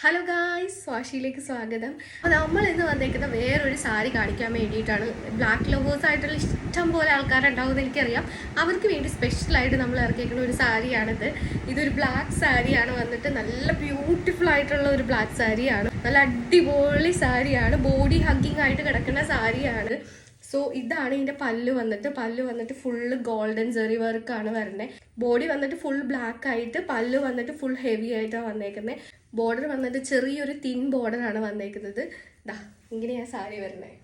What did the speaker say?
Hello guys, സ്വാഷിയിലേക്ക് സ്വാഗതം. അപ്പോൾ നമ്മൾ ഇന്ന് വന്നേക്കുന്ന വേറൊരു സാരി കാണിക്കാൻ വേണ്ടിയിട്ടാണ്. ബ്ലാക്ക് ലവേഴ്സ് ആയിട്ടുള്ള ഇഷ്ടം പോലെ ആൾക്കാരുണ്ടാവുമെന്ന് എനിക്കറിയാം. അവർക്ക് വേണ്ടി സ്പെഷ്യലായിട്ട് നമ്മൾ ഇറക്കിയിരിക്കുന്ന ഒരു സാരിയാണിത്. ഇതൊരു ബ്ലാക്ക് സാരിയാണ് വന്നിട്ട്, നല്ല ബ്യൂട്ടിഫുൾ ആയിട്ടുള്ള ഒരു ബ്ലാക്ക് സാരിയാണ്. നല്ല അടിപൊളി സാരിയാണ്, ബോഡി ഹഗ്ഗിങ് ആയിട്ട് കിടക്കുന്ന സാരിയാണ്. സോ ഇതാണ് ഇതിൻ്റെ പല്ല് വന്നിട്ട് ഫുള്ള് ഗോൾഡൻ ജെറി വർക്കാണ് വരുന്നത്. ബോഡി വന്നിട്ട് ഫുൾ ബ്ലാക്ക് ആയിട്ട്, പല്ല് വന്നിട്ട് ഫുൾ ഹെവി ആയിട്ടാണ് വന്നേക്കുന്നത്. ബോർഡർ വന്നിട്ട് ചെറിയൊരു തിൻ ബോർഡറാണ് വന്നേക്കുന്നത്. ഇങ്ങനെയാണ് സാരി വരുന്നത്.